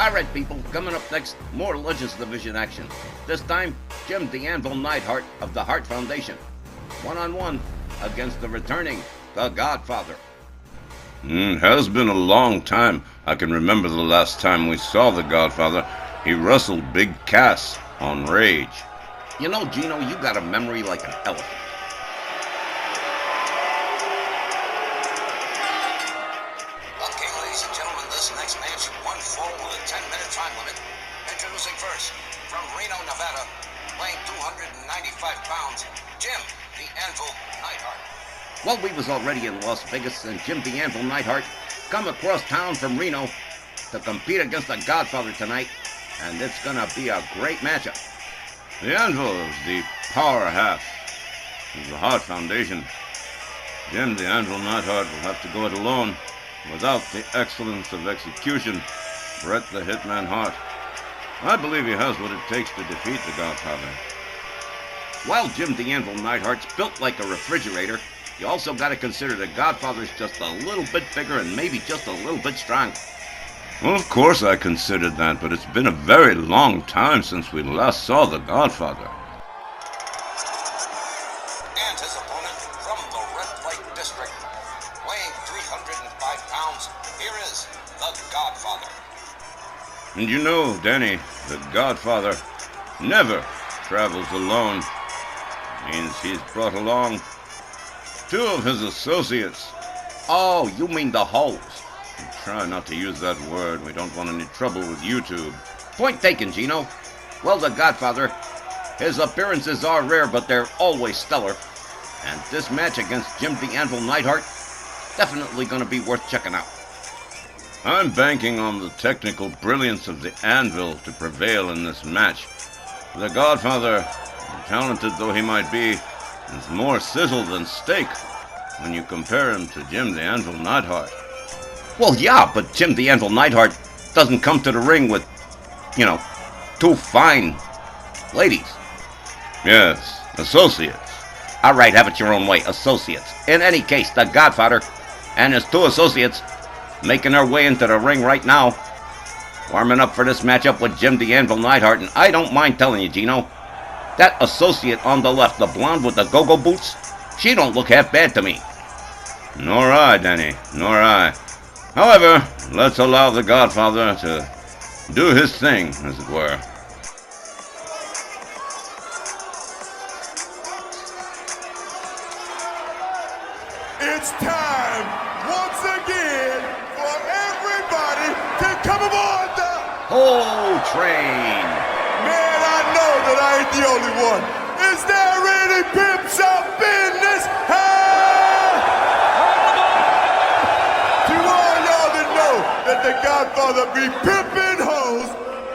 Alright people, coming up next, more Legends Division action. This time, Jim the Anvil Neidhart of the Hart Foundation. One-on-one against the returning The Godfather. Has been a long time. I can remember the last time we saw The Godfather. He wrestled Big Cass on Rage. You know, Gino, you got a memory like an elephant. Okay, ladies and gentlemen, this next match, one fall with a 10-minute time limit. Introducing first, from Reno, Nevada, weighing 295 pounds, Jim the Anvil Neidhart. Well, we was already in Las Vegas, and Jim the Anvil Neidhart come across town from Reno to compete against the Godfather tonight, and it's gonna be a great matchup. The Anvil is the power half of the Hart Foundation. Jim the Anvil Neidhart will have to go it alone without the excellence of execution. Bret the Hitman Hart. I believe he has what it takes to defeat the Godfather. While Jim the Anvil Neidhart's built like a refrigerator, you also got to consider the Godfather's just a little bit bigger and maybe just a little bit stronger. Well, of course I considered that, but it's been a very long time since we last saw the Godfather. And his opponent from the Red Light District, weighing 305 pounds, here is the Godfather. And you know, Danny, the Godfather never travels alone. Means he's brought along two of his associates. Oh, you mean the hoes. Try not to use that word. We don't want any trouble with YouTube. Point taken, Gino. Well, the Godfather, his appearances are rare, but they're always stellar. And this match against Jim the Anvil Neidhart, definitely going to be worth checking out. I'm banking on the technical brilliance of the Anvil to prevail in this match. The Godfather, talented though he might be, is more sizzle than steak when you compare him to Jim the Anvil Neidhart. Well, yeah, but Jim the Anvil Neidhart doesn't come to the ring with, two fine ladies. Yes, associates. All right, have it your own way, associates. In any case, the Godfather and his two associates making their way into the ring right now, warming up for this matchup with Jim the Anvil Neidhart, and I don't mind telling you, Gino, that associate on the left, the blonde with the go-go boots, she don't look half bad to me. Nor I, Danny, nor I. However, let's allow the Godfather to do his thing, as it were. It's time, once again, for everybody to come aboard the whole train. Man, I know that I ain't the only one. Is there any pimps up in this house? To all y'all that know that the Godfather be pimping hoes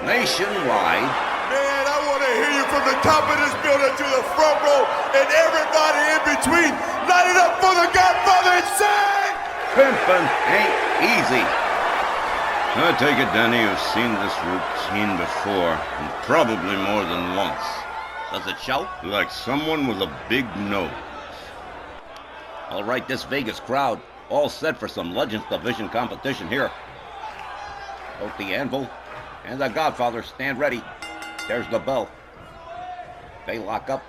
nationwide. Man, I want to hear you from the top of this building to the front row and everybody in between. Light it up for the Godfather and say, pimpin' ain't easy. I take it, Danny, you've seen this routine before, and probably more than once. Does it show? Like someone with a big nose. All right, this Vegas crowd, all set for some Legends Division competition here. Both the Anvil and the Godfather stand ready. There's the bell. They lock up.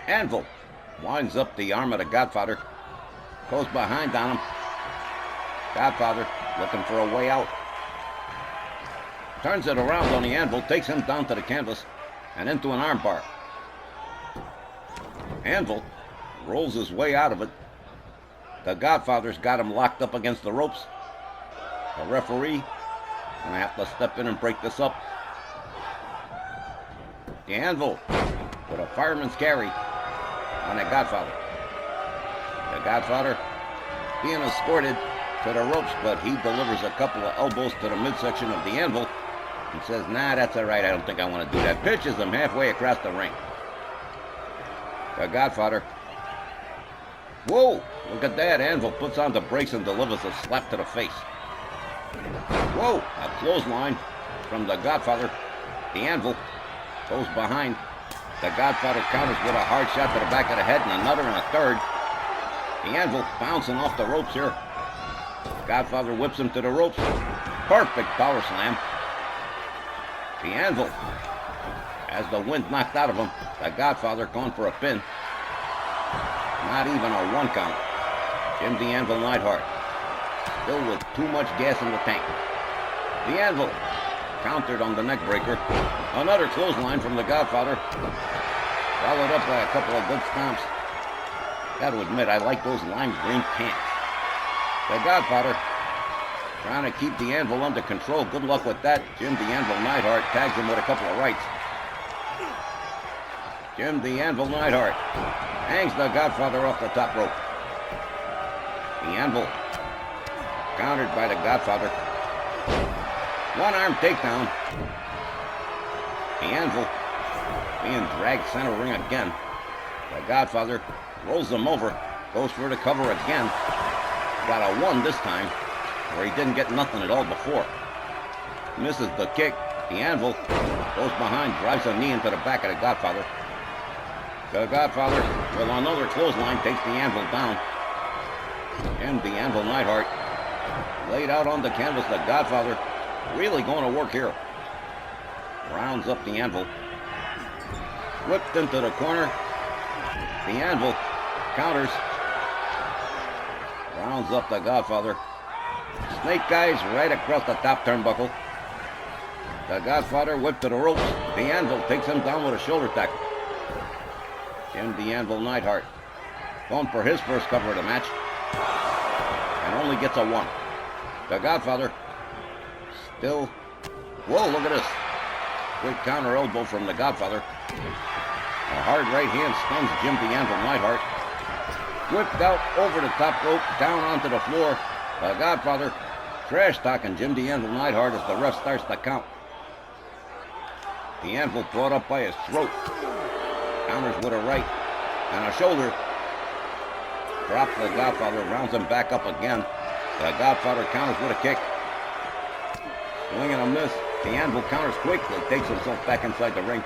Anvil winds up the arm of the Godfather. Goes behind on him. Godfather looking for a way out. Turns it around on the Anvil, takes him down to the canvas and into an armbar. Anvil rolls his way out of it. The Godfather's got him locked up against the ropes. The referee gonna have to step in and break this up. The Anvil with a fireman's carry on the Godfather. The Godfather being escorted to the ropes, but he delivers a couple of elbows to the midsection of the Anvil and says, nah, that's all right, I don't think I want to do that. Pitches him halfway across the ring. The Godfather, whoa, look at that. Anvil puts on the brakes and delivers a slap to the face. Whoa, a clothesline from the Godfather. The Anvil goes behind. The Godfather counters with a hard shot to the back of the head and another and a third. The Anvil bouncing off the ropes here. Godfather whips him to the ropes. Perfect power slam. The Anvil has the wind knocked out of him. The Godfather going for a pin. Not even a 1 count. Jim the Anvil Neidhart still with too much gas in the tank. The Anvil countered on the neck breaker. Another clothesline from the Godfather, followed up by a couple of good stomps. Gotta admit, I like those lime green pants. The Godfather trying to keep the Anvil under control. Good luck with that. Jim the Anvil Neidhart tags him with a couple of rights. Jim the Anvil Neidhart hangs the Godfather off the top rope. The Anvil countered by the Godfather. 1-arm takedown. The Anvil being dragged center ring again. The Godfather rolls him over, goes for the cover again. Got a 1 this time, where he didn't get nothing at all before. Misses the kick. The Anvil goes behind, drives a knee into the back of the Godfather. The Godfather, with another clothesline, takes the Anvil down. And the Anvil Neidhart laid out on the canvas. The Godfather really going to work here. Rounds up the Anvil. Whipped into the corner. The Anvil counters. Rounds up the Godfather. Snake eyes right across the top turnbuckle. The Godfather whipped to the ropes. The Anvil takes him down with a shoulder tackle. Jim the Anvil Neidhart going for his first cover of the match. And only gets a 1. The Godfather still... Whoa, look at this. Quick counter elbow from the Godfather. A hard right hand stuns Jim the Anvil Neidhart. Whipped out over the top rope, down onto the floor. The Godfather trash talking Jim the Anvil Neidhart as the ref starts to count. The Anvil brought up by his throat. Counters with a right and a shoulder. Drops the Godfather, rounds him back up again. The Godfather counters with a kick. Swing and a miss. The Anvil counters quickly, takes himself back inside the ring.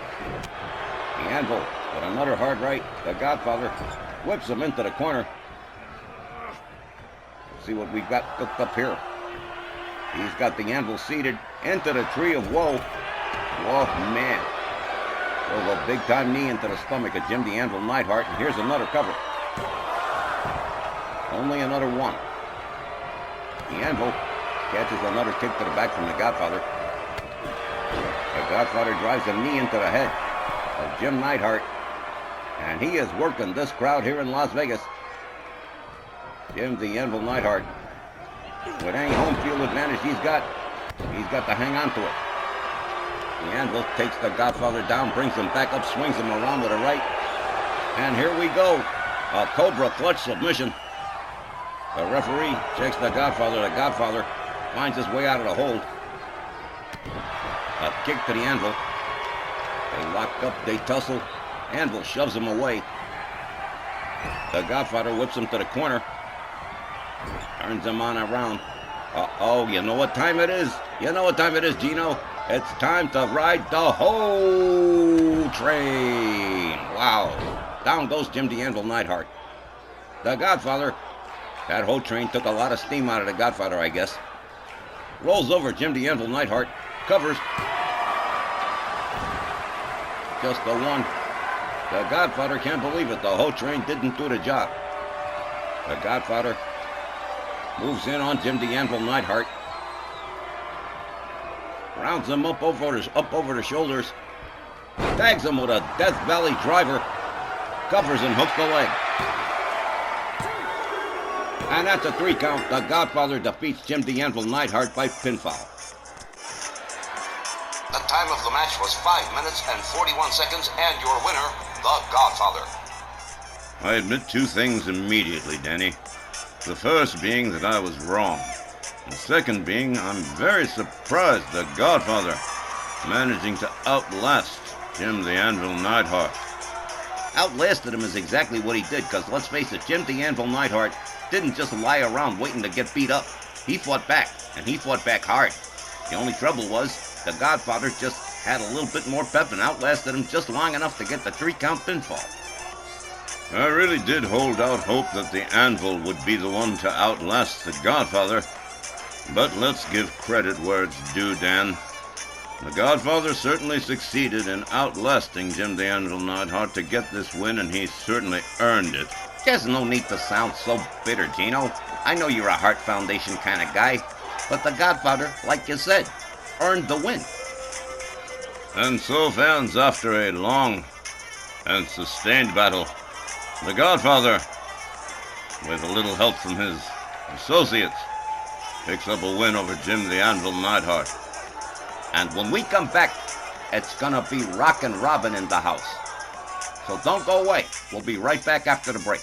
The Anvil with another hard right. The Godfather whips him into the corner. Let's see what we've got cooked up here. He's got the Anvil seated into the tree of woe. Oh, man. Drove a big-time knee into the stomach of Jim the Anvil Neidhart, and here's another cover. Only another 1. The Anvil catches another kick to the back from the Godfather. The Godfather drives a knee into the head of Jim Neidhart, and he is working this crowd here in Las Vegas. Jim the Anvil Neidhart, with any home field advantage he's got to hang on to it. The Anvil takes the Godfather down, brings him back up, swings him around with a right. And here we go. A Cobra clutch submission. The referee checks the Godfather. The Godfather finds his way out of the hold. A kick to the Anvil. They lock up, they tussle. Anvil shoves him away. The Godfather whips him to the corner. Turns him on around. Uh-oh, you know what time it is? You know what time it is, Gino? It's time to ride the whole train. Wow. Down goes Jim the Anvil Neidhart. The Godfather, that whole train took a lot of steam out of the Godfather, I guess. Rolls over Jim the Anvil Neidhart. Covers. Just the 1. The Godfather can't believe it. The whole train didn't do the job. The Godfather moves in on Jim the Anvil Neidhart. Rounds him up over the shoulders. Tags him with a Death Valley driver. Covers and hooks the leg. And that's a 3 count. The Godfather defeats Jim the Anvil Neidhart by pinfall. The time of the match was 5 minutes and 41 seconds, and your winner, the Godfather. I admit 2 things immediately, Danny. The first being that I was wrong. The second being, I'm very surprised the Godfather managing to outlast Jim the Anvil Neidhart. Outlasted him is exactly what he did, because let's face it, Jim the Anvil Neidhart didn't just lie around waiting to get beat up. He fought back, and he fought back hard. The only trouble was the Godfather just had a little bit more pep and outlasted him just long enough to get the 3 count pinfall. I really did hold out hope that the Anvil would be the one to outlast the Godfather. But let's give credit where it's due, Dan. The Godfather certainly succeeded in outlasting Jim the Anvil Neidhart to get this win, and he certainly earned it. There's no need to sound so bitter, Gino. I know you're a Hart Foundation kind of guy, but the Godfather, like you said, earned the win. And so, fans, after a long and sustained battle, the Godfather, with a little help from his associates, picks up a win over Jim the Anvil Neidhart. And when we come back, it's gonna be Rockin' Robin in the house. So don't go away. We'll be right back after the break.